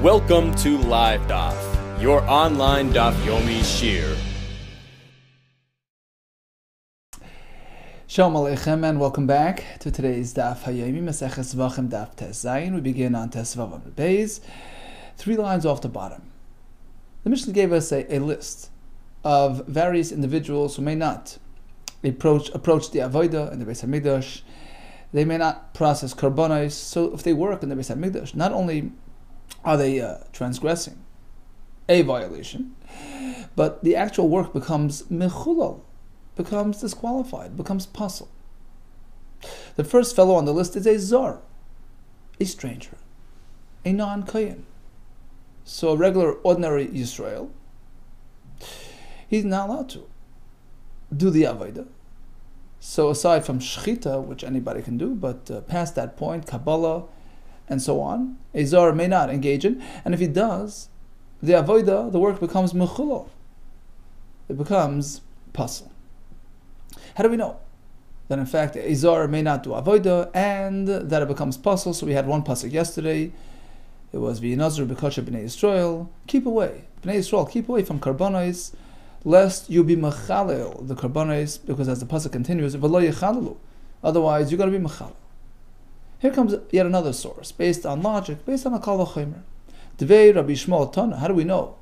Welcome to LiveDaf, your online Daf Yomi Shir. Shalom Aleichem and welcome back to today's Daf Hayomi, Maseches Zevachim Daf Tes Zayin. We begin on Tes Vav Amud Beis, 3 lines off the bottom. The Mishnah gave us a list of various individuals who may not approach the Avodah in the Beis HaMikdash. They may not process karbanos. So if they work in the Beis HaMikdash, not only are they transgressing a violation, but the actual work becomes mechulal, becomes disqualified, becomes pasul. The first fellow on the list is a zar, a stranger, a non-kohen. So a regular, ordinary Yisrael, he's not allowed to do the avodah. So aside from shechita, which anybody can do, but past that point, Kabbalah, and so on, a zar may not engage in. And if he does, the avodah, the work becomes mechulal. It becomes pasul. How do we know that in fact a zar may not do avodah and that it becomes pasul? So we had one pasuk yesterday. It was v'yinazru b'kosher b'nei Yisrael. Keep away, b'nei Yisrael, keep away from karbanos, lest you be mechalel the karbanos, because as the pasuk continues, v'lo yechalalu, otherwise you're going to be mechalel. Here comes yet another source, based on logic, based on a kal v'chomer. Devei Rabbi Shmuel Tana. How do we know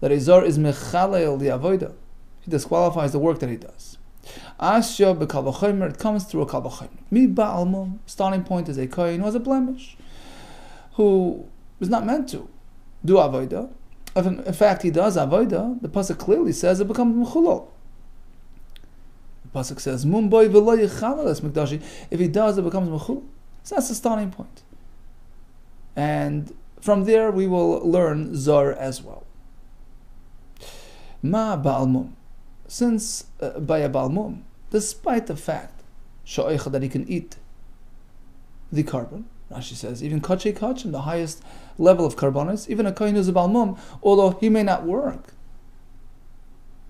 that a zar is mechalel the avodah? He disqualifies the work that he does. Asya b'kal v'chomer, it comes through a kal v'chomer. Mi ba'al mum, starting point is a kohen who has a blemish, who is not meant to do avodah. If in fact he does avodah, the pasuk clearly says it becomes mechulal. The pasuk says, Mum boy v'lo yechalel es mikdashi. If he does, it becomes mechulal. So that's the starting point. And from there we will learn zar as well. Ma ba'al mum. Since by a ba'al mum, despite the fact that he can eat the carbon, Rashi says, even kachei kachim, the highest level of karbanos, even a kohen who's a ba'al mum, although he may not work,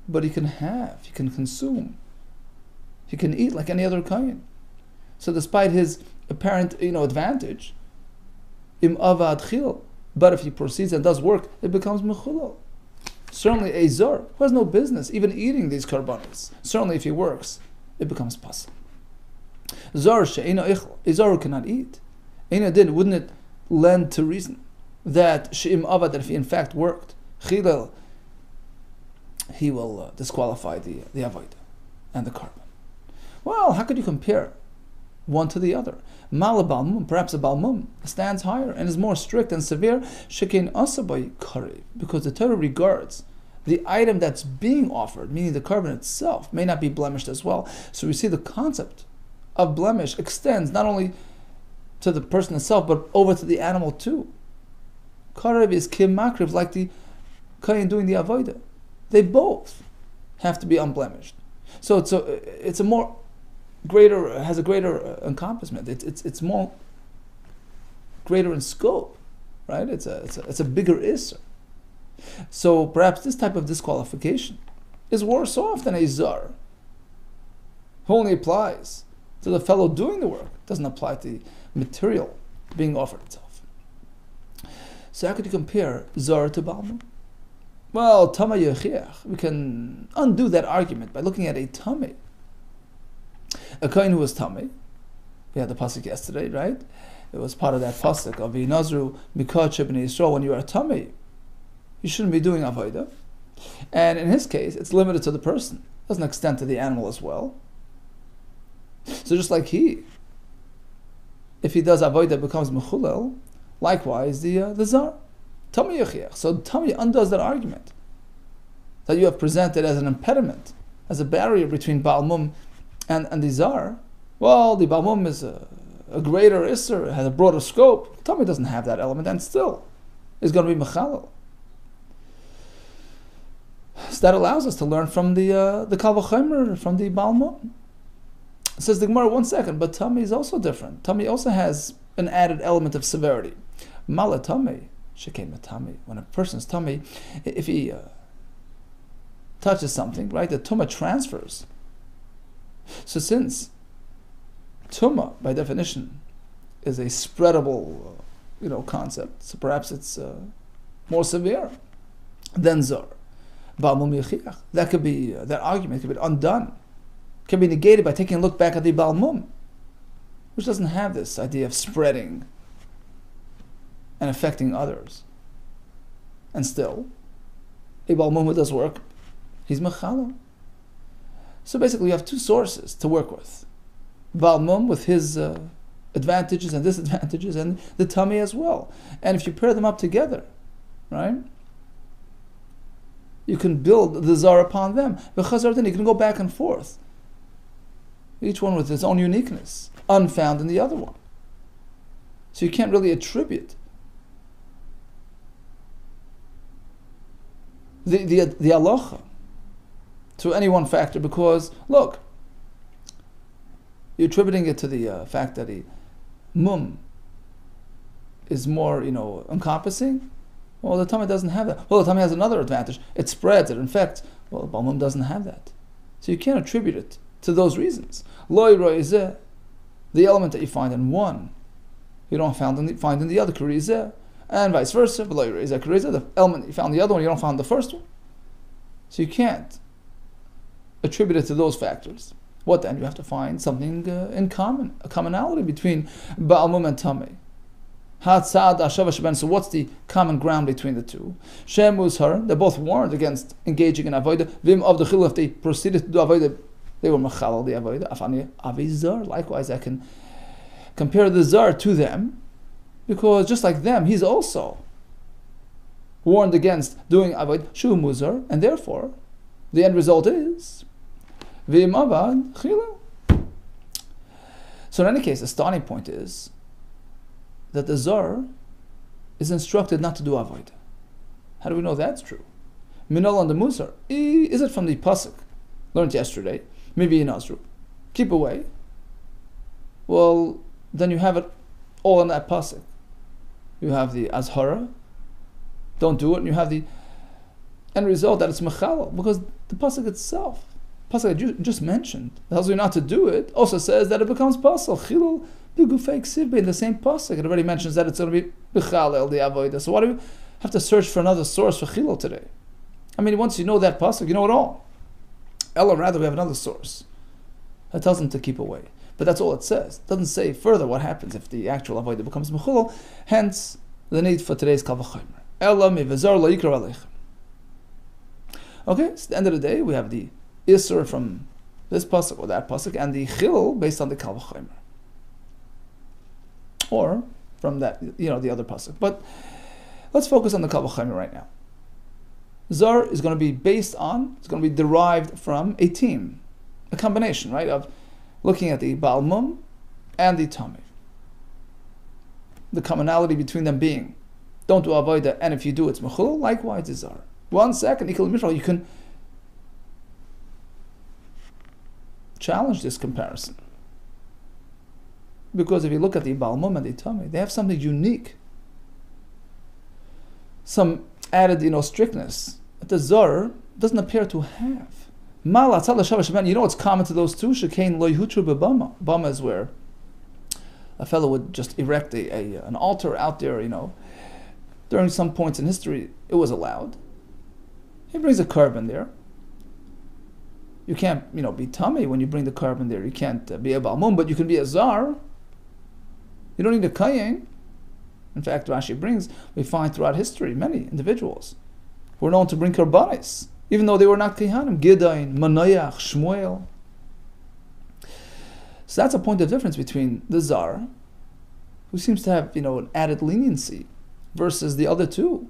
but he can consume, he can eat like any other kohen. So despite his apparent advantage, im avad chil, but if he proceeds and does work, it becomes mechulal. Certainly a zar who has no business even eating these karbanos, certainly if he works, it becomes pasul. Zar she'ena ichl, a zar who cannot eat, ena din, wouldn't it lend to reason that she'im avad, that if he in fact worked, chilel, he will disqualify the avodah and the carbon. Well, how could you compare one to the other? Mal balmum, perhaps a balmum stands higher and is more strict and severe. Shekein asabay karev, because the Torah regards the item that's being offered, meaning the carbon itself, may not be blemished as well. So we see the concept of blemish extends not only to the person itself, but over to the animal too. Karev is kim makriv, like the kohen doing the avodah. They both have to be unblemished. So it's a more greater, has a greater encompassment. It's more greater in scope, right? It's a bigger isser. So perhaps this type of disqualification is worse off than a zar, who only applies to the fellow doing the work, doesn't apply to the material being offered itself. So how could you compare zar to balmum? Well, tama yechiach, we can undo that argument by looking at a tamei. A kohen who was tamei, we had the pasuk yesterday, right? It was part of that pasuk of v'yinazru b'kosher b'nei Yisrael. When you are tamei, you shouldn't be doing avodah. And in his case, it's limited to the person. It doesn't extend to the animal as well. So just like if he does avodah, it becomes mechulel. Likewise, the zar, tamei yechiach. So tamei undoes that argument that you have presented as an impediment, as a barrier between ba'al mum and the zar. Well, the ba'al mum is a greater isser, has a broader scope. Tamei doesn't have that element, and still is going to be mechalel. So that allows us to learn from the kal v'chomer, from the ba'al mum. Says the Gemara, 1 second, but tamei is also different. Tamei also has an added element of severity. Mala tamei, shekein tamei. When a person's tamei, if he touches something, right, the tumah transfers. So since tumah, by definition, is a spreadable concept. So perhaps it's more severe than Zar. Baal Mum Yechiach. That could be, that argument could be undone. Can be negated by taking a look back at the Baal Mum, which doesn't have this idea of spreading and affecting others. And still, a Baal Mum who does work, he's Mechala. So basically you have two sources to work with. Baal Mum with his advantages and disadvantages, and the tummy as well. And if you pair them up together, right, you can build the Zar upon them. The Chazar, then you can go back and forth, each one with its own uniqueness, unfound in the other one. So you can't really attribute the halacha to any one factor, because look, you're attributing it to the fact that a mum is more, encompassing. Well, the tummy doesn't have that. Well, the tummy has another advantage. It spreads, it infects. Well, the mum doesn't have that. So you can't attribute it to those reasons. Loi roizeh, the element that you find in one, you don't find in the other, kurizeh, and vice versa. Loi roizeh, kurizeh, the element that you found in the other one, you don't find in the first one. So you can't attribute it to those factors. What then? You have to find something in common, a commonality between Baal Mum and Tamei. So what's the common ground between the two? Shem Uzhar, they're both warned against engaging in Avodah. Vim of the Chilul, if they proceeded to do Avodah, they were Mechalal the Avodah. Afani Avizar, likewise I can compare the Zar to them, because just like them, he's also warned against doing Avodah, Shu Muzar, and therefore the end result is Vim Avad Chilul. So in any case, the starting point is that the Zar is instructed not to do Avodah. How do we know that's true? Minol on the Musar. Is it from the Pasuk learned yesterday? Maybe in Azru. Keep away. Well, then you have it all in that Pasuk. You have the Azhara, don't do it, and you have the end result that it's Mechalal, because the Pasuk itself, Pasuk that you just mentioned, tells you not to do it, also says that it becomes Pasal. Chilul b'gufei ksiv, in the same Pasuk, it already mentions that it's going to be B'chalel the Avodah. So why do we have to search for another source for Chilul today? I mean, once you know that Pasuk, you know it all. Ella, rather, we have another source that tells them to keep away. But that's all it says. It doesn't say further what happens if the actual Avodah becomes Mechulal, hence the need for today's Kal V'chomer. Ella mi'vezar lo yikra aleichem. Okay, so at the end of the day, we have the Isser from this Pasuk or that Pasuk, and the Chilul based on the Kal V'chomer. Or from that, the other Pasuk. But let's focus on the Kal V'chomer right now. Zar is going to be it's going to be derived from a team, a combination, right, of looking at the Baal Mum and the Tamei. The commonality between them being, don't do Avodah, and if you do, it's Mechul, likewise is Zar. 1 second, you can challenge this comparison. Because if you look at the Baal Mum and the Tamei, they have something unique. Some added, strictness that the Zar doesn't appear to have. You know what's common to those two? Bama is where a fellow would just erect an altar out there, During some points in history, it was allowed. He brings a carbon there. You can't, be Tamei when you bring the carbon there. You can't be a Baal Mum, but you can be a Zar. You don't need a Kayin. In fact, Rashi brings, we find throughout history many individuals who were known to bring karbanis, even though they were not Kehanim. Gideon, Manayach, Shmuel. So that's a point of difference between the Zar, who seems to have, an added leniency, versus the other two,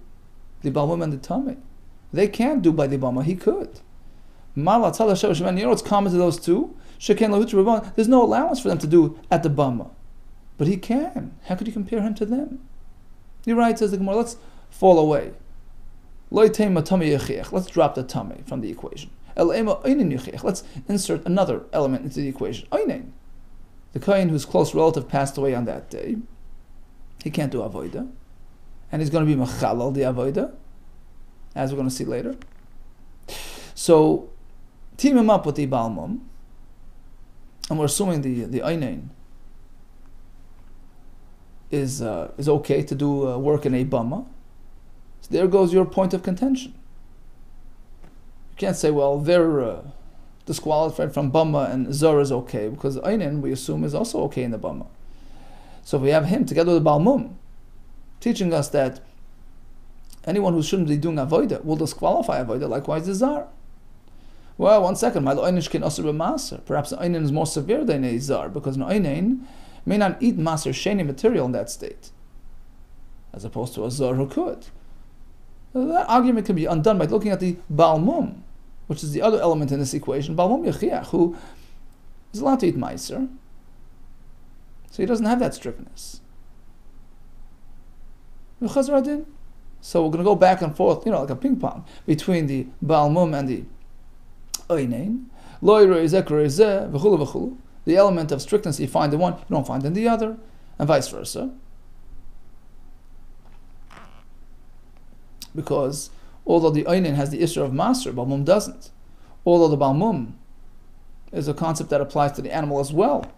the Baal Mum and the Tamei. They can't do by the Bama, he could. You know what's common to those two? There's no allowance for them to do at the Bama. But he can. How could you compare him to them? You're right, says the Gemara, let's fall away. Let's drop the Tamei from the equation. Let's insert another element into the equation. The Kohen whose close relative passed away on that day, he can't do Avodah. And he's going to be Mechalal the Avodah, as we're going to see later. So, team him up with the Baal Mum, and we're assuming the Einain is okay to do work in a bama. So there goes your point of contention. You can't say, well, they're disqualified from bama and zar is okay, because einin, we assume, is also okay in the bama. So if we have him together with the balmum, teaching us that anyone who shouldn't be doing avodah will disqualify avodah, likewise the zar. Well, 1 second, perhaps the einin is more severe than a zar, because an einin may not eat maser sheni material in that state, as opposed to a zar who could. So that argument can be undone by looking at the balmum, which is the other element in this equation. Balmum yechiach, who is allowed to eat meiser, so he doesn't have that strictness. So we're going to go back and forth, like a ping pong, between the balmum and the einin. The element of strictness you find in one, you don't find in the other, and vice versa. Because although the einin has the issue of maser, balmum doesn't. Although the balmum is a concept that applies to the animal as well,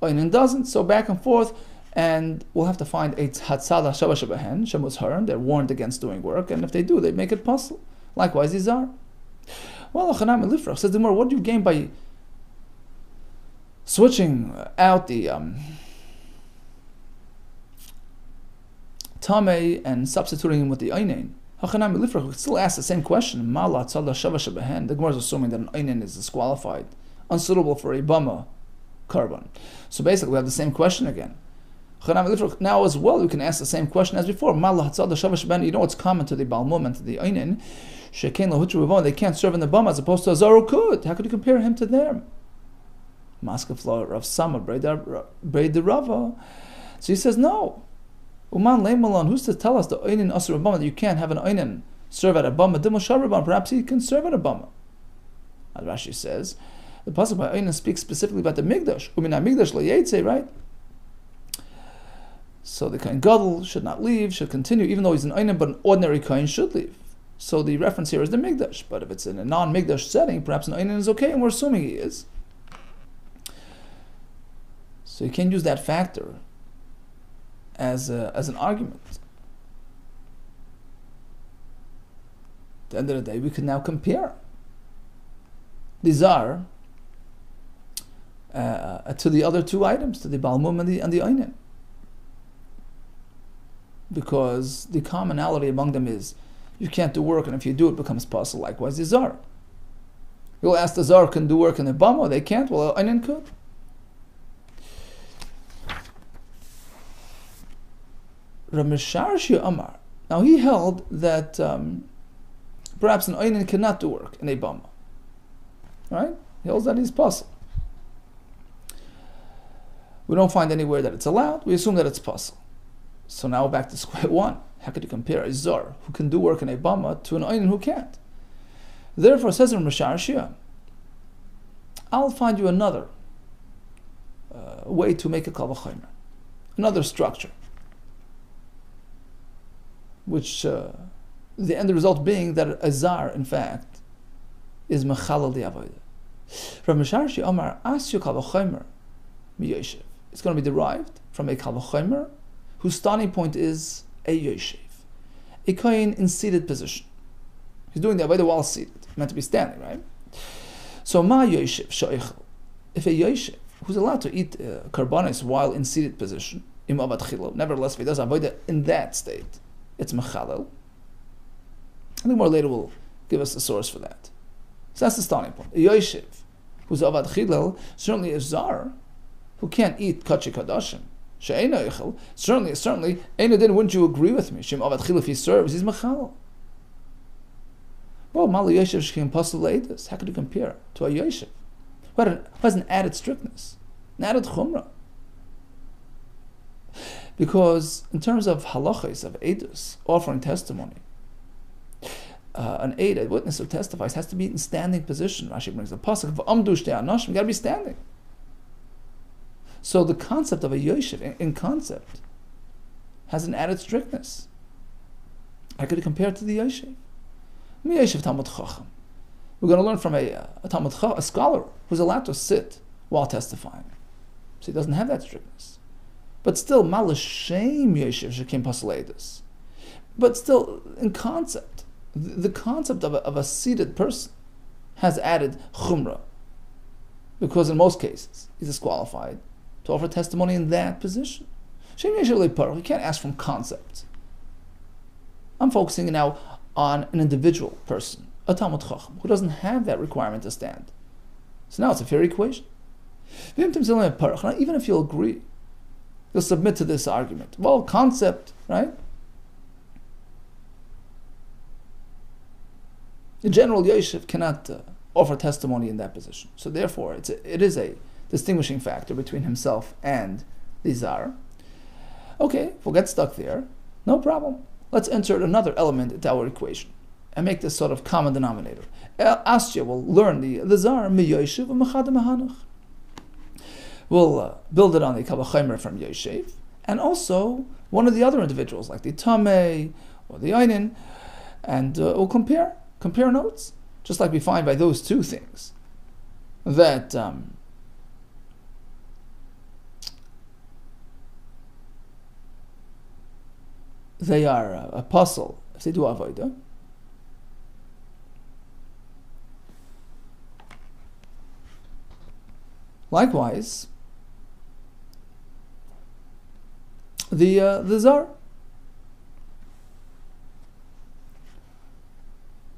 einin doesn't. So back and forth, and we'll have to find a hatzala shabashabehen, shemus haran. They're warned against doing work, and if they do, they make it possible. Likewise, these are. Well, Chanam Lifrach says the more, what do you gain by switching out the tamei and substituting him with the einin? Hachanam Lifrach still asks the same question. The Gemara is assuming that an einin is disqualified, unsuitable for a bama carbon. So basically, we have the same question again. Now as well, you can ask the same question as before. You know it's common to the balmum and to the einin. They can't serve in the bama as opposed to a zar who could. How could you compare him to them? Maskefla Rav Sama Braid the Rava. So he says no. Uman leimalon. Who's to tell us the einin asur bama that you can't have an einin serve at a bama? Dimoshav perhaps he can serve at a bama. As Rashi says, the pasuk by einin speaks specifically about the migdash. Umina migdash leyetze, right? So the kohen gadol should not leave, should continue, even though he's an einin, but an ordinary kohen should leave. So the reference here is the migdash. But if it's in a non-migdash setting, perhaps an einin is okay, and we're assuming he is. So you can't use that factor as an argument. At the end of the day, we can now compare the zar to the other two items, to the balmum and the einin. Because the commonality among them is you can't do work, and if you do, it becomes possible. Likewise, the zar. You'll ask the zar can do work in the bama, they can't. Well, einin could. Ramesharshi Amar. Now he held that perhaps an einin cannot do work in a bama. Right? He holds that it's possible. We don't find anywhere that it's allowed. We assume that it's possible. So now back to square one. How could you compare a zar who can do work in a bama to an einin who can't? Therefore, says in Ramesharshi, I'll find you another way to make a kal v'chomer, another structure, which the end result being that a zar, in fact, is mechalal di avodah. From Ramesharshi Amar, asyu kal v'chomer miyoshev. It's going to be derived from a kal v'chomer whose starting point is a yoshev, a kohen in seated position. He's doing the avodah while seated, meant to be standing, right? So ma yoshev shoichel. If a yoshev who's allowed to eat karbanis while in seated position, im avad chilo, nevertheless, if he does avodah in that state, it's mechalel. I think more later will give us the source for that. So that's the starting point. A yoshev who's avad chilo, certainly a zar who can't eat kachi kadashim. Certainly, Eina wouldn't you agree with me? Shem avad chilo, if he serves, he's mechalel. Well, Mali Yoshev Shkim Pasal Leidus. How could you compare to a Yoshev? Who has an added strictness, an added chumrah? Because in terms of halachas, of edus, offering testimony, an aid, a witness who testifies, has to be in standing position. Rashi brings the pasuk of Amdu Shtei Anashim, you got to be standing. So the concept of a Yoshev, in concept, has an added strictness. How could you compare it to the Yoshev? Yoshev Talmud Chacham. We're going to learn from a Talmud Chacham, a scholar who's allowed to sit while testifying. So he doesn't have that strictness. But still, Malashem Yeshiv Shekim Pasaleidus. But still, in concept, the concept of a seated person has added chumrah. Because in most cases, he's disqualified to offer testimony in that position. Shem Yeshiv Le'Parach, you can't ask from concepts. I'm focusing now on an individual person, a Talmud Chacham, who doesn't have that requirement to stand. So now it's a fair equation. Now, even if you'll agree, you'll submit to this argument. Well, concept, right? The general Yeshiv cannot offer testimony in that position. So therefore, it is a distinguishing factor between himself and the Zar. Okay, if we'll get stuck there, no problem. Let's insert another element into our equation and make this sort of common denominator. Asya will learn the Zar, mi Yeshiv and mechad mehanach. We'll build it on the Kavachaymer from Yeshiv, and also one of the other individuals, like the Tameh or the Einin, and we'll compare notes, just like we find by those two things, that they are a puzzle if they do avodah. Likewise, the Zar.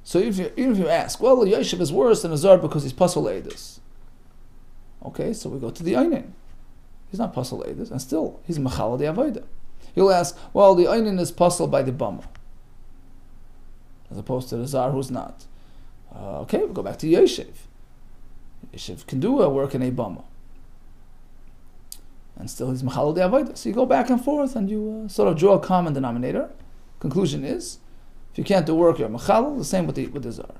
So even if you ask, well, the Yeshiv is worse than a Zar because he's Pasal Eidus. Okay, so we go to the Einin. He's not Pasal Eidus, and still he's Mechala the Avodah. You'll ask, well, the Einin is Pasal by the Bama, as opposed to the Zar who's not. Okay, we'll go back to Yeshiv. Yeshiv can do a work in a Bama, and still he's Mechala the Avodah. So you go back and forth, and you sort of draw a common denominator. Conclusion is, if you can't do work, you're Mechal, the same with the Zar.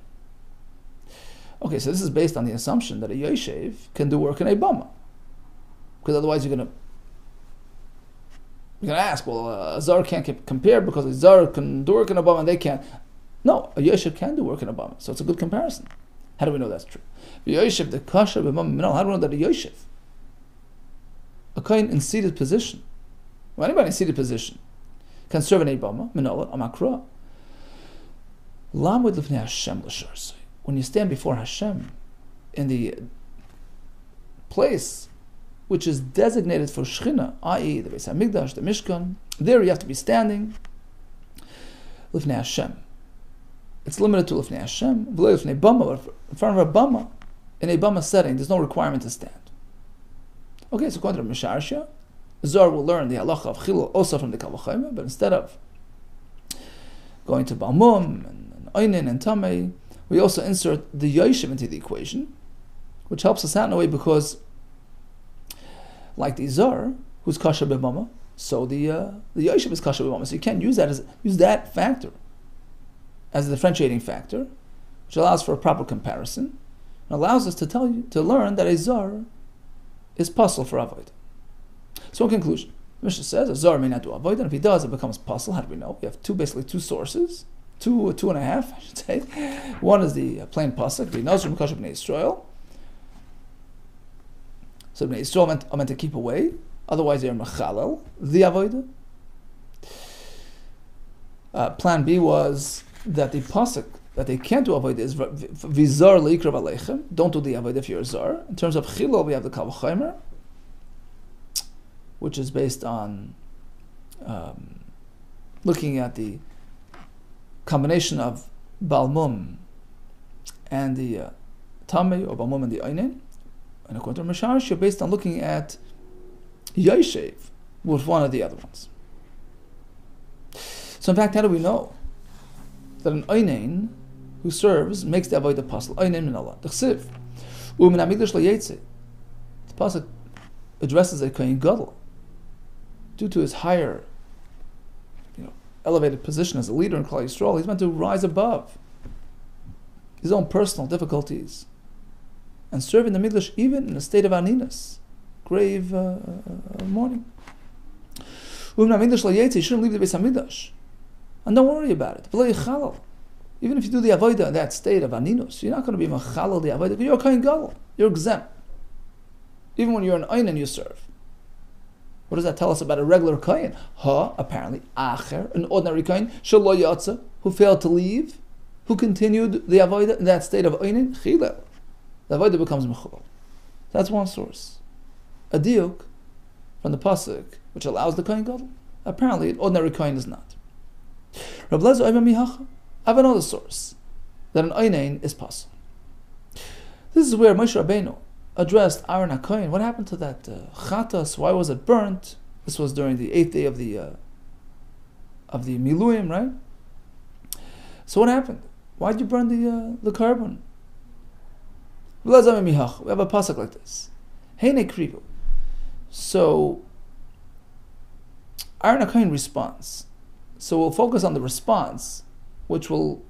Okay, so this is based on the assumption that a Yeshiv can do work in a Bama. Because otherwise you're going to ask, well, a Zar can't get compared because a Zar can do work in a Bama and they can't. No, a Yeshiv can do work in a Bama, so it's a good comparison. How do we know that's true? The Yeshiv, the Kasha, the Bama, how do we know that a Yeshiv, a Kohen in seated position, or anybody in seated position, can serve in a Bama, Minola, a Makra? When you stand before Hashem in the place which is designated for Shechina, i.e. the Beis HaMikdash, the Mishkan, there you have to be standing Lifnei Hashem. It's limited to Lifnei Hashem, Lifnei Bama, but in front of a Bama, in a Bama setting, there's no requirement to stand. Okay, so according to Misharsha, Zar will learn the halacha of Chilul also from the Kavachaymer, but instead of going to Balmum and Einin and Tamei, we also insert the Yeshiv into the equation, which helps us out in a way because, like the Zar, who's Kasha B'Bama, so the Yeshiv is Kasha B'Bama. So you can't use that factor as a differentiating factor, which allows for a proper comparison, and allows us to learn that a Zar is puzzle for Avodah. So in conclusion, the Mishnah says a Zar may not do Avodah, and if he does, it becomes puzzle. How do we know? We have basically two sources. Two and a half, I should say. One is the plain pasuk, the Nazir Mekasher Bnei Yisrael. So Bnei Yisrael are meant to keep away, otherwise they are mechalel the avodah. Plan B was that the pasuk that they can't do avodah is vizar leikrav aleichem. Don't do the avodah if you're a zar. In terms of chilul, we have the Kavachaymer, which is based on looking at the combination of Balmum and the Tamei, or Balmum and the Einin. And according to Mishash, you're based on looking at Yeshiv with one of the other ones. So in fact, how do we know that an Einin who serves makes the Avodah Pasal? Einin min Allah. The Chsiv. U'min HaMikdash LaYetze. The Pasuk addresses a Kohen Gadol due to his higher elevated position as a leader in Klal Yisrael. He's meant to rise above his own personal difficulties and serve in the Mikdash even in a state of aninus, grave mourning. You shouldn't leave the Beis HaMikdash, and don't worry about it. Even if you do the avodah in that state of aninus, you're not going to be mechalal the avodah. You're a kohen gadol. You're exempt. Even when you're an einin, you serve. What does that tell us about a regular kohen? Apparently, acher, an ordinary kohen, shelo yatsa, who failed to leave, who continued the avodah in that state of oinen, chilel. The avodah becomes mechulel. That's one source. A diuk from the pasuk, which allows the kohen gadol. Apparently, an ordinary kohen is not. Reb Lezer Omer mihacha. I have another source that an oinen is pasul. This is where Moshe Rabbeinu addressed Aaron HaKohen. What happened to that chatas? Why was it burnt? This was during the 8th day of the Miluim, right? So what happened? Why did you burn the carbon? We have a pasuk like this. Heine krivu. So Aaron HaKohen responds. So we'll focus on the response, which will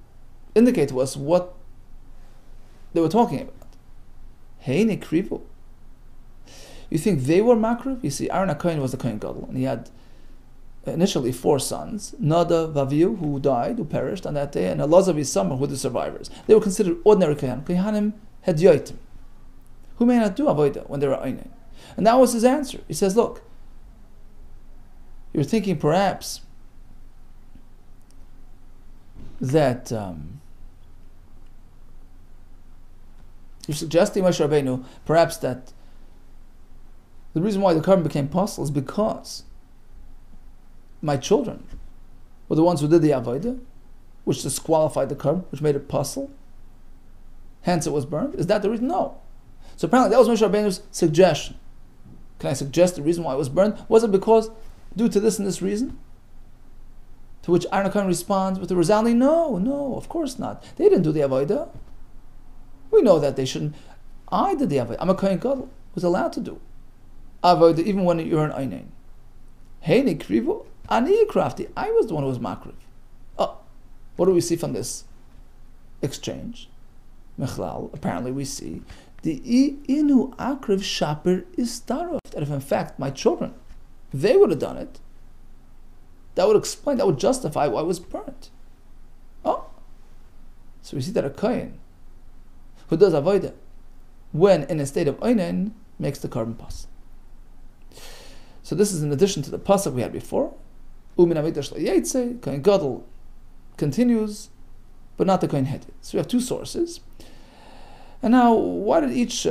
indicate to us what they were talking about. Heine krivu. You think they were makriv? You see, Aaron HaKohen was the Kohen Gadol, and he had initially 4 sons: Nadav, Avihu, who died, who perished on that day, and Elazar V'Samar, who were the survivors. They were considered ordinary Kohen. Kohanim had yoitim, who may not do avodah when they were oinen. And that was his answer. He says, look, you're thinking perhaps that you're suggesting, Moshe Rabbeinu, perhaps that the reason why the carbon became pasul is because my children were the ones who did the avodah, which disqualified the carbon, which made it pasul. Hence it was burned. Is that the reason? No. So apparently that was Moshe Rabbeinu's suggestion. Can I suggest the reason why it was burned? Was it because due to this and this reason? To which Aaron HaKohen responds with a resounding no, of course not. They didn't do the avodah. We know that they shouldn't. I did the avodah. I'm a Kohen Gadol, was allowed to do avodah even when you're an einin. Heine krivu, ani krafti. I was the one who was makriv. Oh, what do we see from this exchange? Mechlal, apparently we see the inu akriv shaper is starov. That if in fact my children, they would have done it, that would explain, that would justify why it was burnt. Oh, so we see that a kohen who does avodah when in a state of oinen makes the carbon pasul. So this is in addition to the pasuk we had before. Umin hamikdash le'yetze, Kohen Gadol continues, but not the Kohen Hedid. So we have 2 sources. And now, why did each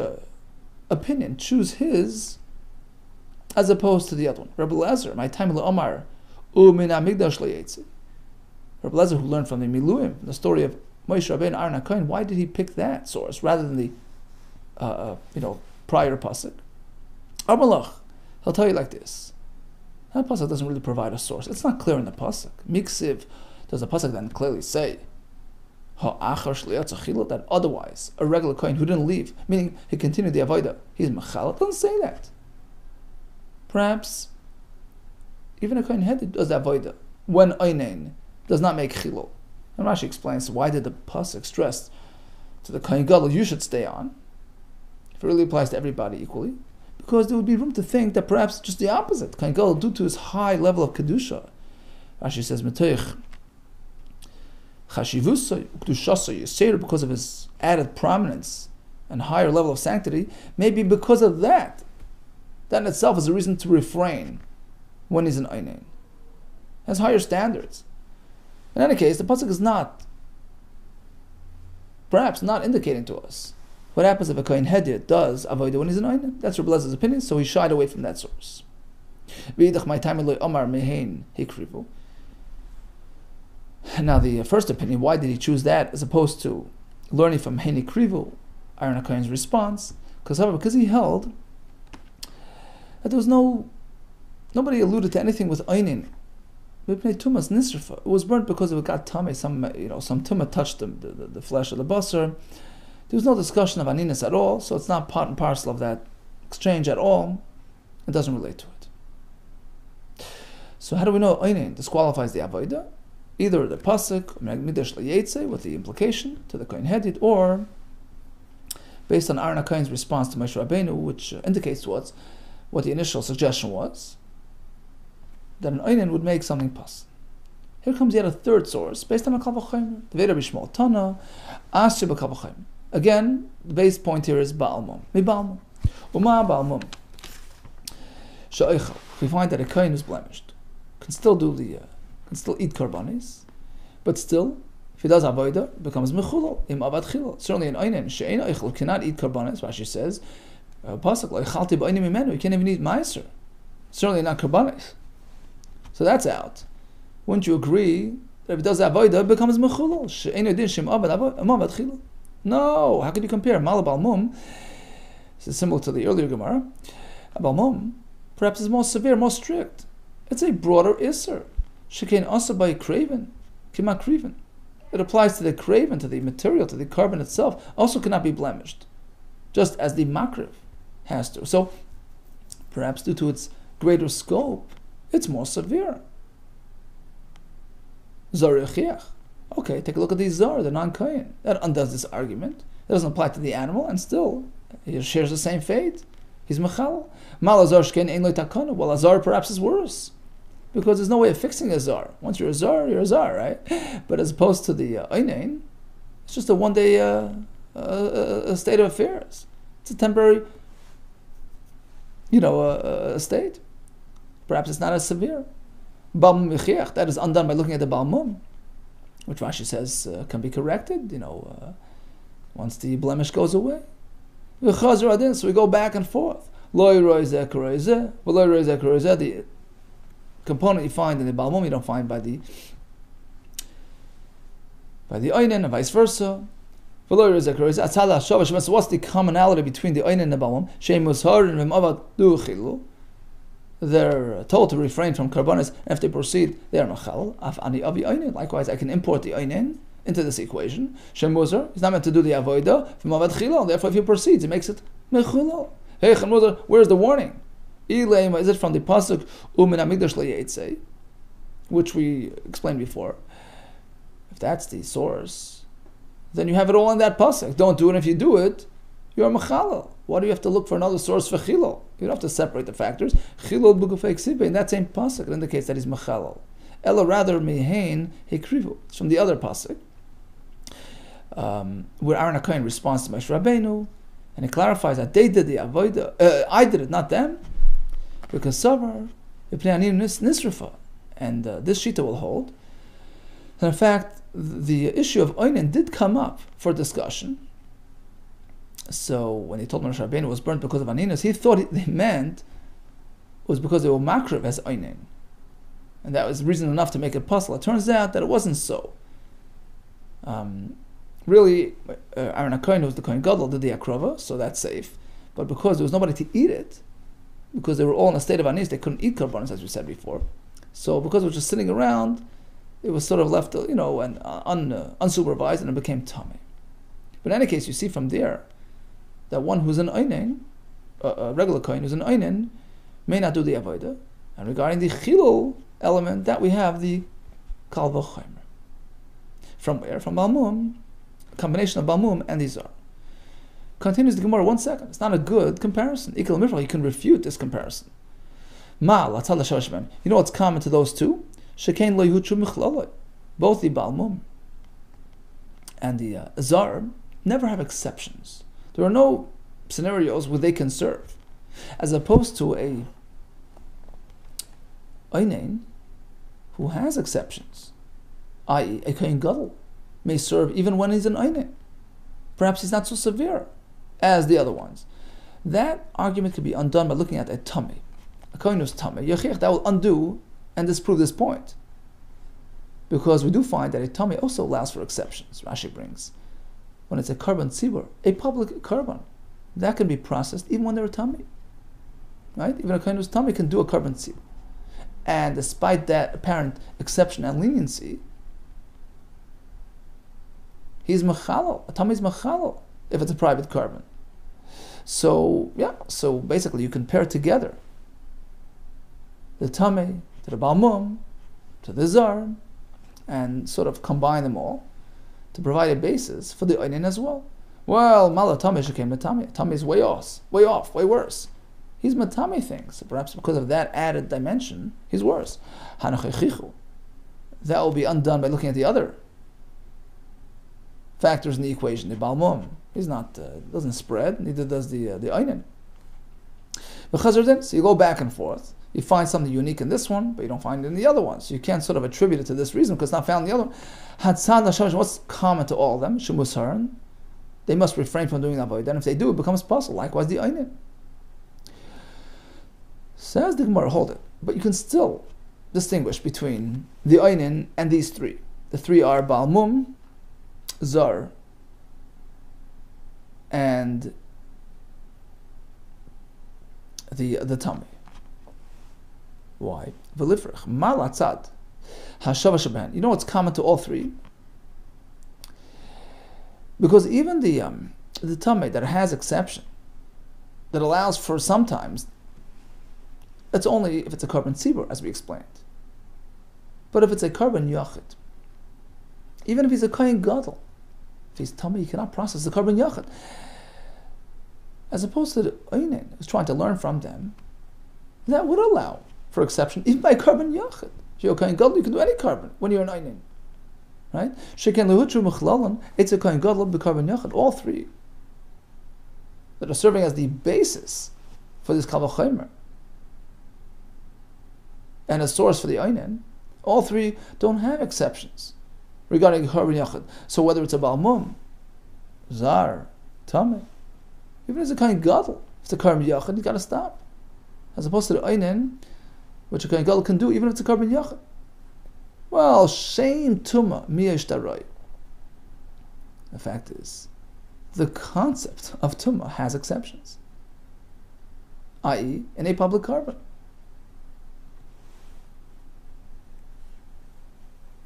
opinion choose his as opposed to the other one? Rabbi Lezer, my time le'omar, Umin hamikdash le'yetze. Rabbi Lezer, who learned from the Miluim, the story of Moshe Rabbeinu, Aaron HaKohen, why did he pick that source rather than the prior pasuk? Armalach, he'll tell you like this. That pasuk doesn't really provide a source. It's not clear in the pasuk. Miksiv, does the pasuk then clearly say that otherwise a regular kohen who didn't leave, meaning he continued the avodah, he's mechal? It doesn't say that. Perhaps even a kohen head does the avodah when oinen does not make chilul. And Rashi explains why did the pasuk stress to the Kohen Gadol you should stay on, if it really applies to everybody equally, because there would be room to think that perhaps just the opposite. Kohen Gadol, due to his high level of kedusha, Rashi says metoich chashivusay ukdushasay yisir, because of his added prominence and higher level of sanctity, maybe because of that in itself is a reason to refrain when he's an einin. Has higher standards. In any case, the pasuk is perhaps not indicating to us what happens if a kohen hedir does avodah when he's an einin. That's Rabbi Lezer's opinion, so he shied away from that source. Now the first opinion, why did he choose that as opposed to learning from Heine Krivu, Aaron HaKohen's response? Because he held that there was nobody alluded to anything with einin. It was burnt because it got tummy. Some tumah touched the flesh of the basar. There was no discussion of aninas at all, so it's not part and parcel of that exchange at all. It doesn't relate to it. So how do we know einin disqualifies the avodah? Either the pasuk with the implication to the kohen hedid, or based on Aaron HaKohen's response to Moshe Rabbeinu, which indicates to us what the initial suggestion was, that an einin would make something pasul. Here comes yet a third source based on a kal v'chomer. The Veda Bishmol Tana, Asher b'kal v'chomer. Again, the base point here is Ba'almum. Mi Ba'almum. Uma Ba'almum. If we find that a kohen is blemished, can still eat karbanis, but still, if he does avodah, it becomes mechulal, im avad chilal. Certainly an einin she'ein eichel cannot eat karbanis. Rashi says, pasuk lo ichalti b'einim imenu. He can't even eat meiser. Certainly not karbanis. So that's out. Wouldn't you agree that if he does avodah, it becomes mechulal? She'ein odin shem avad chilal. No, how could you compare? Mal balmum. This is similar to the earlier Gemara. Balmum perhaps is more severe, more strict. It's a broader isser. Shekein asa by craven, kima craven. It applies to the craven, to the material, to the carbon itself. Also cannot be blemished, just as the makriv has to. So, perhaps due to its greater scope, it's more severe. Zarichiach. Okay, take a look at the zar, the non-kohen. That undoes this argument. It doesn't apply to the animal, and still he shares the same fate. He's mechal. Mal azar shkein ein lo takana. Well, a zar perhaps is worse, because there's no way of fixing a zar. Once you're a zar, right? But as opposed to the einin, it's just a one-day state of affairs. It's a temporary, state. Perhaps it's not as severe. Balmum yichiach, that is undone by looking at the balmum, which Rashi says can be corrected, once the blemish goes away. So we go back and forth. The component you find in the balmum, you don't find by the einin, and vice versa. What's the commonality between the einin and the balmum? They're told to refrain from karbanis, and if they proceed, they are machal. Likewise, I can import the einin into this equation. Shem Muzer, he's not meant to do the avodah. Therefore, if he proceeds, it makes it mechulal. Hey, Muzer, where's the warning? Is it from the pasuk umin hamikdash le'yetzei, which we explained before? If that's the source, then you have it all in that pasuk. Don't do it. If you do it, you're mechalal. Why do you have to look for another source for chilul? You don't have to separate the factors. Chilul b'gufei ksibe, in that same pasuk, it indicates that he's mechalal. Ella rather mehein hekrivu. It's from the other pasuk, where Aaron HaKohen responds to Moshe Rabbeinu, and he clarifies that they did the avodah. I did it, not them, because savar nisrafa, and this shita will hold. And in fact, the issue of einin did come up for discussion. So when he told Moshe Rabbeinu was burnt because of aninus, he thought they meant it was because they were makriv as einin, and that was reason enough to make it puzzle. It turns out that it wasn't so. Really, Aaron HaKohen, who was the Kohen Gadol, did the akrova, so that's safe. But because there was nobody to eat it, because they were all in a state of anis, they couldn't eat karbanos, as we said before. So because it was just sitting around, it was sort of left, and unsupervised, and it became tummy. But in any case, you see from there that one who's an einin, a regular kohen who's an einin, may not do the avodah. And regarding the chilul element, that we have the kal v'chomer. From where? From balmum, a combination of balmum and the zar. Continues the Gemara 1 second. It's not a good comparison. Ikal mifrach, you can refute this comparison. Ma latzal shashman. You know what's common to those two? Shekain lo yuchu michloloi. Both the balmum and the zar never have exceptions. There are no scenarios where they can serve, as opposed to a einin who has exceptions, i.e., a kohen gadol may serve even when he's an einin. Perhaps he's not so severe as the other ones. That argument could be undone by looking at a tummy, a kohen who's tummy. That will undo and disprove this point, because we do find that a tummy also allows for exceptions. Rashi brings, when it's a carbon tzibur, a public carbon, that can be processed even when they're a tummy. Right? Even a kohen who's tummy can do a carbon tzibur. And despite that apparent exception and leniency, he's mechalal. A tummy is mechalal if it's a private carbon. So basically you can pair together the tummy to the balmum to the zar, and sort of combine them all to provide a basis for the einin as well. Well, malatami shekem matami. Tummy is way off, way worse. He's matami things. So perhaps because of that added dimension, he's worse. Hanachechichu. That will be undone by looking at the other factors in the equation. The balmum, he's not doesn't spread. Neither does the einin. So you go back and forth. You find something unique in this one, but you don't find it in the other one. So you can't sort of attribute it to this reason because it's not found in the other one. What's common to all of them? Shemusharan. They must refrain from doing avodah. And if they do, it becomes puzzle. Likewise, the einin. Says the Gemara, hold it. But you can still distinguish between the einin and these three. The three are balmum, zar, and the tummy. Why? V'lifrach malatzad hashava shaban. You know what's common to all three? Because even the tummy that has exception, that allows for sometimes, it's only if it's a carbon tzibur, as we explained. But if it's a carbon yachid, even if he's a kohen gadol, if he's tummy, he cannot process the carbon yachid. As opposed to the einin, who's trying to learn from them, that would allow for exception, even by carbon yachid. If you're a kohen gadol, you can do any carbon when you're an einin. Right? Sheken lehutru mechlalan, it's a kohen gadol b'carbon yachid. All three that are serving as the basis for this kal v'chomer and a source for the einin, all three don't have exceptions regarding carbon yachid. So whether it's a balmum, zar, tameh, even as a kohen gadol, if it's a carbon yachid, you got to stop. As opposed to the einin, which a kohen gadol can do, even if it's a carbon yachid. Well, shame tuma miyesh darai. The fact is, the concept of tuma has exceptions, i.e., in a public carbon.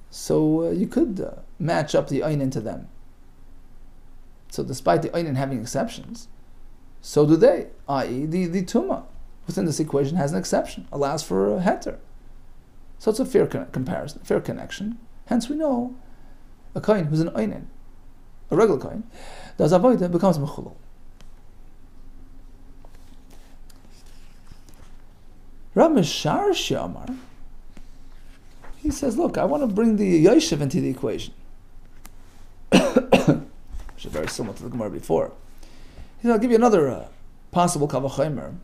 So you could match up the einin to them. So despite the einin having exceptions, so do they, i.e., the tuma within this equation has an exception, allows for a heter. So it's a fair comparison, fair connection. Hence we know a kohen who's an einin, a regular kohen, does avodah, becomes mechulal. Rav Mishar Shamar, he says, look, I want to bring the yoshev into the equation. Which is very similar to the Gemara before. He said, I'll give you another possible kal v'chomer,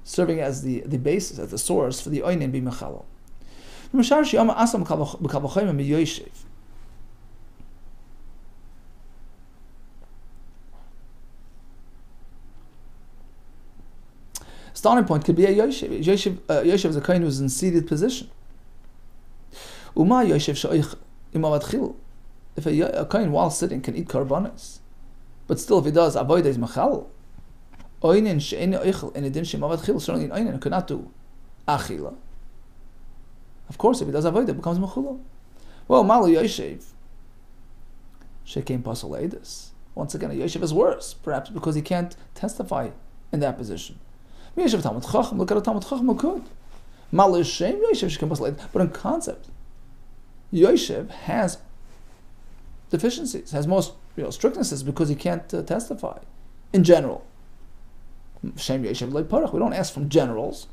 serving as the basis, as the source for the einin b'mechalal. Starting point could be a yoshev. Yoshev is a kohen who's in seated position. If a kohen while sitting can eat karbanos, but still if he does avodah is machal. Oinin she'ein oichel in edin she'mavad chil, certainly an oinin could not do achila. Of course, if he does avodah, it becomes mechulal. Well, malu yoshev shekein pasal edus. Once again, a yoshev is worse, perhaps because he can't testify in that position. Yoshev talmud-chacham, look at a talmud-chacham who could. Malu shem yoshev shekein pasal edus. But in concept, yoshev has deficiencies, has most strictnesses because he can't testify in general. Shem yoshev loy parach. We don't ask from generals.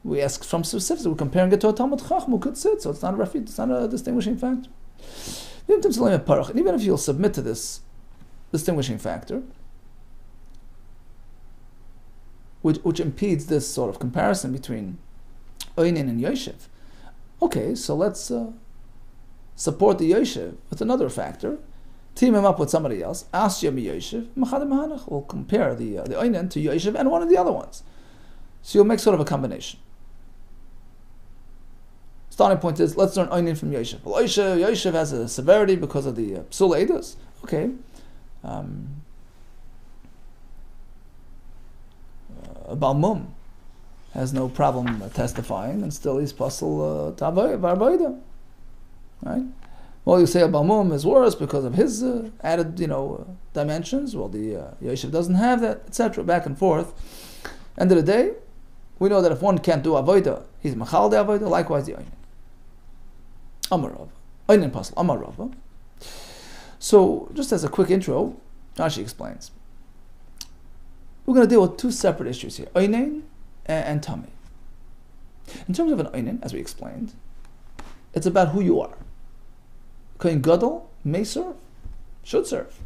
We ask from specifics. We're comparing it to a Talmud Chacham who could sit, so it's not a refute, it's not a distinguishing factor. And even if you'll submit to this distinguishing factor, which impedes this sort of comparison between Oinin and Yoshev, okay, so let's support the Yoshev with another factor, team him up with somebody else, Asya mi Yoshev, Machadim Mahanach. We'll compare the Oinin to Yoshev and one of the other ones. So you'll make sort of a combination. Starting point is, let's learn Einin from Yoshev. Well, Yoshev has a severity because of the Psul Eidos. Okay. Balmum has no problem testifying, and still he's Pasul Varboida. Right? Well, you say a Balmum is worse because of his added, dimensions. Well, the Yoshev doesn't have that, etc. Back and forth. End of the day, we know that if one can't do avodah, he's machal de avodah. Likewise, the einin. Amarav, einin pasal amarav. So, just as a quick intro, Rashi explains. We're going to deal with two separate issues here: einin and tummy. In terms of an einin, as we explained, it's about who you are. Kohen gadol may serve, should serve.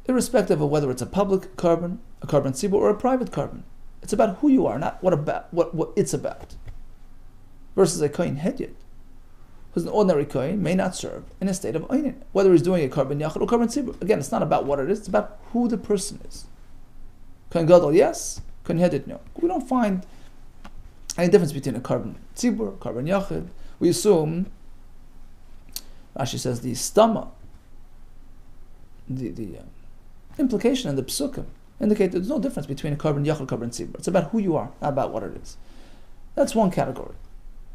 irrespective of whether it's a public carbon, a carbon tzibur, or a private carbon. It's about who you are, not what it's about. Versus a kohen hedyot, who's an ordinary kohen, may not serve in a state of einin, whether he's doing a carbon yachid or carbon tzibur. Again, it's not about what it is; it's about who the person is. Kohen gadol, yes. Kohen hedyot, no. We don't find any difference between a carbon tzibur, carbon yachid. We assume, Rashi says, the stama, the implication in the psukim indicate there's no difference between a carbon yachid and carbon tzibur. It's about who you are, not about what it is. That's one category.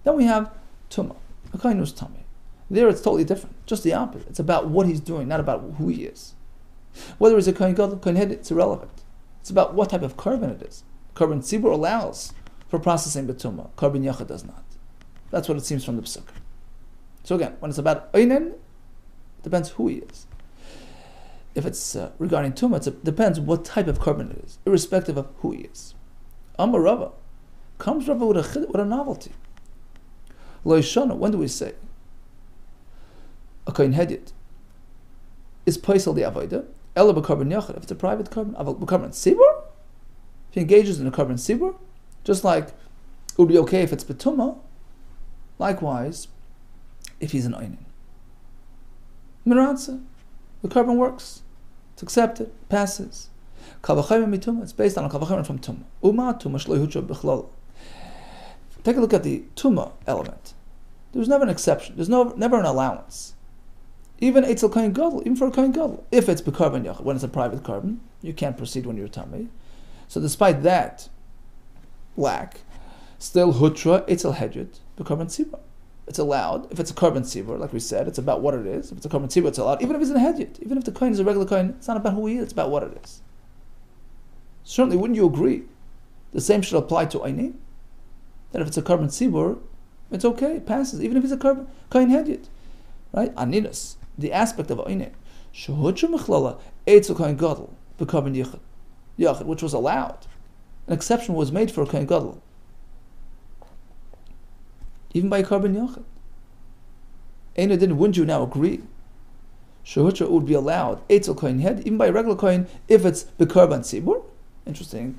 Then we have tumah, a kohen who's tummy. There it's totally different, just the opposite. It's about what he's doing, not about who he is. Whether he's a kohen gadol, kohen hedyot, it's irrelevant. It's about what type of carbon it is. Carbon tzibur allows for processing betumah. Carbon yachid does not. That's what it seems from the psukim. So again, when it's about einin, it depends who he is. If it's regarding tumah, it depends what type of carbon it is, irrespective of who he is. Amar Rava, comes Rava with a novelty. Lo yishana, when do we say a kohen hedyot is paisel the avodah, ela b'carbon yachid, if it's a private carbon, b'carbon tzibur, if he engages in a carbon tzibur, just like it would be okay if it's betumah, likewise, if he's an einin. Miratza, the carbon works, it's accepted, passes. Kavachayim mituma, it's based on a kavachayim from tumah. Uma tumah shlo yuhutra b'chlal. Take a look at the tumah element. There's never an exception. There's never an allowance. Even etzel kohen gadol, even for a kohen gadol, if it's b'carbon yachid, when it's a private carbon, you can't proceed when you're tummy. So despite that lack, still hutra etzel hedyot b'carbon tzibur. It's allowed. If it's a carbon tzibur, like we said, it's about what it is. If it's a carbon tzibur, it's allowed. Even if it's in a hedyot, even if the kohen is a regular kohen, it's not about who he is, it's about what it is. Certainly, wouldn't you agree? The same should apply to einin. That if it's a carbon tzibur, it's okay, it passes, even if it's a kohen hedyot. Right? Aninus, the aspect of einin, shehutra mechlala etzel kohen gadol b'carbon yachid, which was allowed. An exception was made for a kohen gadol, even by a carbon yachid. Wouldn't you now agree? Shehutra would be allowed etzel kohen head, even by a regular kohen, if it's b'carbon tzibur. Interesting.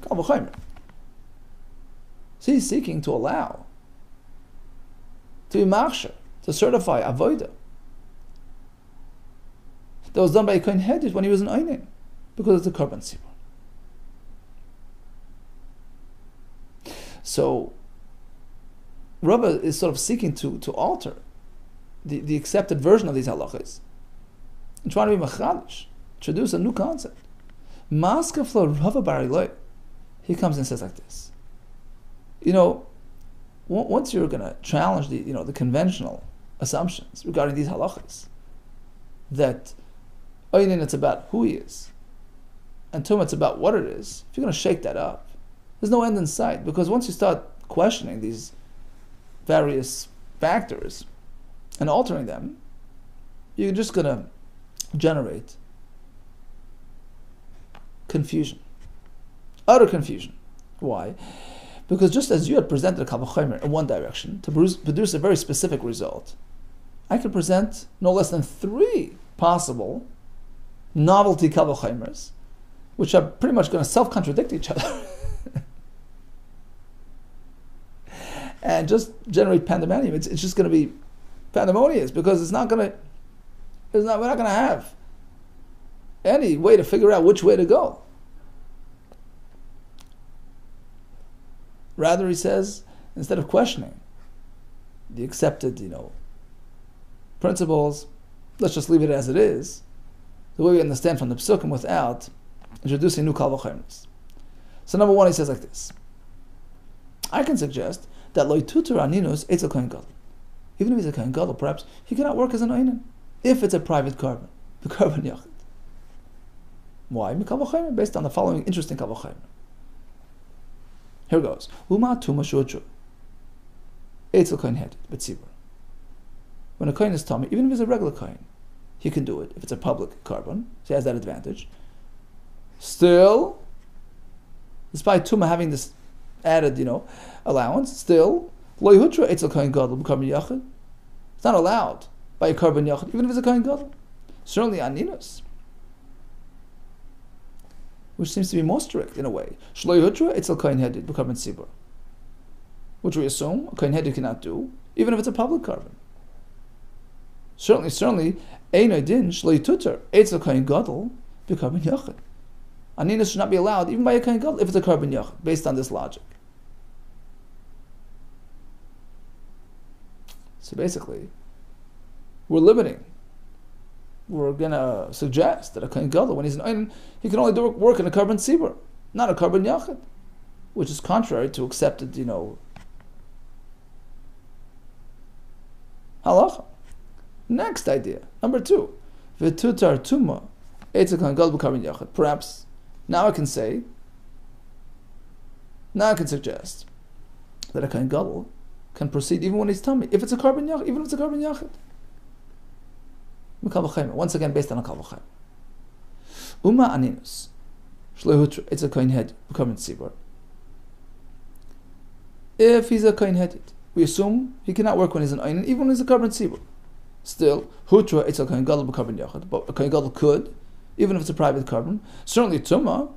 So he's seeking to allow, to be machsher, to certify avodah that was done by a kohen hedyot when he was an einin, because it's a carbon tzibur. So Rava is sort of seeking to alter the accepted version of these halachas and trying to be machadish, introduce a new concept. Maskaflo Rava bar Eloi, he comes and says like this. Once you're going to challenge the conventional assumptions regarding these halachas, that einin it's about who he is, and tumah it's about what it is, if you're going to shake that up, there's no end in sight, because once you start questioning these various factors and altering them, you're just going to generate confusion, utter confusion. Why? Because just as you had presented a kavachaymer in one direction to produce a very specific result, I could present no less than 3 possible novelty kavachaymers, which are pretty much going to self-contradict each other and just generate pandemonium. It's just going to be pandemonious, because we're not going to have any way to figure out which way to go. Rather, he says, instead of questioning the accepted, principles, let's just leave it as it is, the way we understand from the psukim, without introducing new kal v'chayros. So number 1, he says like this: I can suggest that lo tutur aninus etzel kohen gadol. Even if he's a kohen gadol, perhaps he cannot work as an einin if it's a private carbon, the carbon yachid. Why? Based on the following interesting kal v'chayros. Here goes. Uma tuma shutru. Etzel kohen hedyot b'tzibur. When a kohen is tummy, even if it's a regular kohen, he can do it. If it's a public carbon, so he has that advantage. Still, despite tuma having this added, allowance, still, lo yuhutra etzel kohen gadol b'carbon yachid. It's not allowed by a carbon yachid, even if it's a kohen gadol. Certainly aninus. which seems to be more strict in a way. Shloi hutra etzel kohen hedid b'korban tzibur, which we assume a kohen hedid cannot do, even if it's a public korban. Certainly, einay din shloi tuter etzel kohen gadol b'korban yachid. Aninus should not be allowed even by a kohen gadol if it's a korban yachid, based on this logic. So basically, we're limiting. We're going to suggest that a kohen gadol, when he's an ein, he can only do work in a korban tzibur, not a korban yachid, which is contrary to accepted, halacha. Next idea, number 2, v'tutar tuma etzel kohen gadol b'korban yachid. Perhaps now I can suggest that a kohen gadol can proceed even when he's tummy, if it's a korban yachid, even if it's a korban yachid. Once again, based on a kal v'chaim. Uma aninus shlehutra, it's a kohen head b'korban tzibur. If he's a kohen headed, we assume he cannot work when he's an ein, even when he's a korban tzibur. Still, hutra it's a kohen gadol b'korban yachid, but a kohen gadol could, even if it's a private korban. Certainly tuma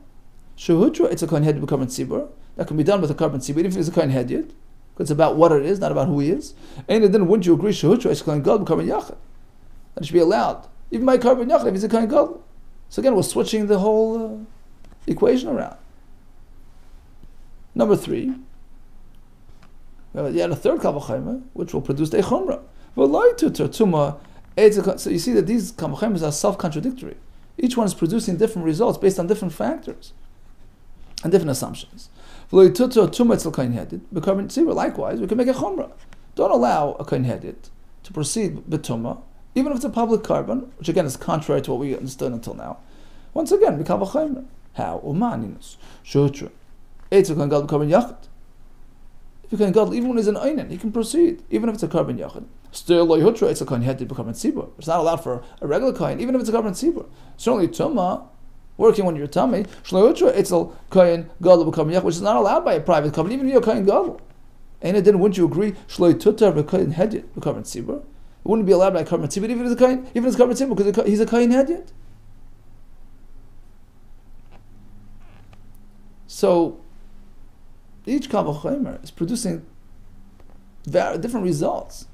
shehutra it's a kohen headed b'korban tzibur, that can be done with a korban tzibur, even if he's a kohen headed. It's about what it is, not about who he is. And then wouldn't you agree shehutra it's a kohen gadol b'korban yachid? That should be allowed, even by korban yachid if he's a kohen gadol. So again, we're switching the whole equation around. Number 3, we have yet a third kal v'chaim, which will produce a chumrah. So you see that these kal v'chaims are self-contradictory. Each one is producing different results based on different factors and different assumptions. Likewise, we can make a chumrah. Don't allow a kohen headed to proceed b'tumah, even if it's a public korban, which again is contrary to what we understood until now. Once again, we kal v'chaimer. How? Umaninus shutra etzel kohen gadol b'korban yachid. If you kohen gadol, even when he's an einin, he can proceed, even if it's a korban yachid. Still, lo yutra etzel kohen headed b'korban tzibur. It's not allowed for a regular kohen, even if it's a korban tzibur. Certainly, tuma, working when you're tummy, shlo yutra etzel kohen gadol b'korban yachid, which is not allowed by a private korban, even if you're a kohen gadol. And it didn't. Wouldn't you agree? Shlo yutra b'kohen headed b'korban tzibur. It wouldn't be allowed by a korban tzibur, even if it's a kohen, even if it's korban tzibur, because he's a kohen headed. So each kal v'chomer is producing different results.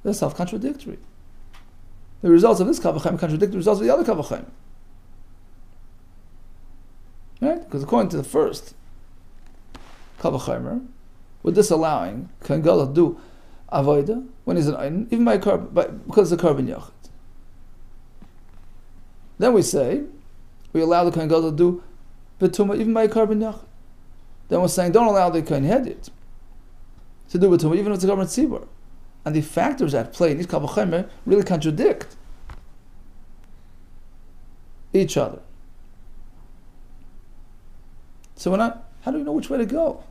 They're self-contradictory. The results of this kal v'chomer contradict the results of the other kal v'chomer. Right? Because according to the first kal v'chomer, we're disallowing kohen gadol to do avodah when he's an ein, even because it's a korban yachid. Then we say we allow the kohen gadol to do b'tumah even by a korban yachid. Then we're saying don't allow the kohen headed to do b'tumah even if it's a korban tzibur. And the factors at play in each kal v'chomer really contradict each other. So how do we know which way to go?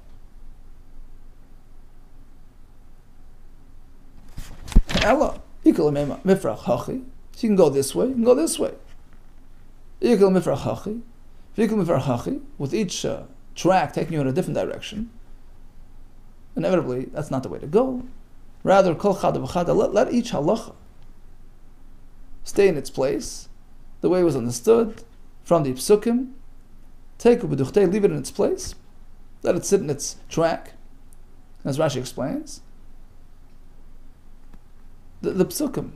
Ella, mifrach hachi. So you can go this way, you can go this way. With each track taking you in a different direction. Inevitably, that's not the way to go. Rather, let each halacha stay in its place, the way it was understood from the psukim. Take u'beduchtei, leave it in its place, let it sit in its track. As Rashi explains, the psukim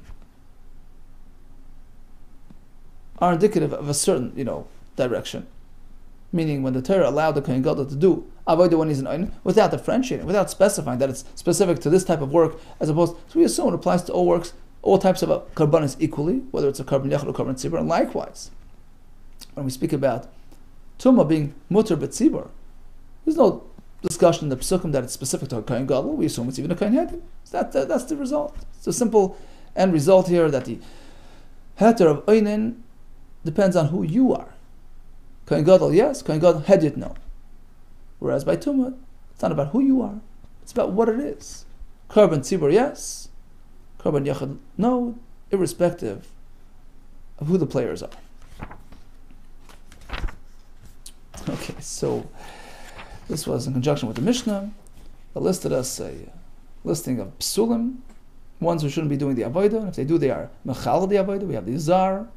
are indicative of a certain, direction. Meaning, when the Torah allowed the kohen gadol to do avodah when he's an ein, without differentiating, without specifying that it's specific to this type of work, as opposed, so we assume it applies to all works, all types of karbanos equally, whether it's a korban yachid or korban tzibur. And likewise, when we speak about tumah being muter b'tzibur, there's no discussion in the psukim that it's specific to a kohen gadol. We assume it's even a kohen head. That's the result. It's a simple end result here that the heter of einin depends on who you are. Kohen gadol, yes. Kohen gadol, hedyot, no. Whereas by tumah, it's not about who you are. It's about what it is. Korban tzibur, yes. Korban yachid, no. Irrespective of who the players are. Okay, so this was in conjunction with the Mishnah that listed us a listing of psulim, ones who shouldn't be doing the avodah. If they do, they are mechal the avodah. We have the zar.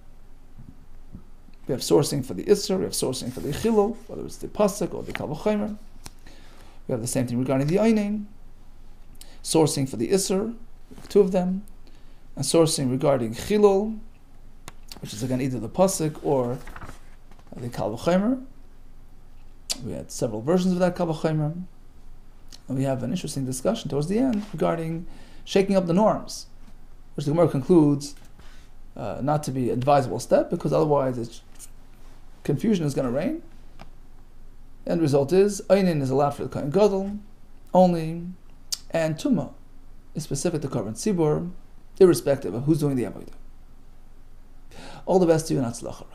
We have sourcing for the Isser, we have sourcing for the Chilul, whether it's the Pasuk or the Kal V'chomer. We have the same thing regarding the Einin. Sourcing for the Isser, two of them. And sourcing regarding Chilul, which is again either the Pasuk or the Kal V'chomer. We had several versions of that Kal V'chomer. And we have an interesting discussion towards the end regarding shaking up the norms, which the Gemara concludes not to be an advisable step, because otherwise confusion is going to reign. The end result is Einin is allowed for the Kohen Gadol only, and Tumah is specific to Korban Tzibur, irrespective of who's doing the Avodah. All the best to you, and Hatzlacha.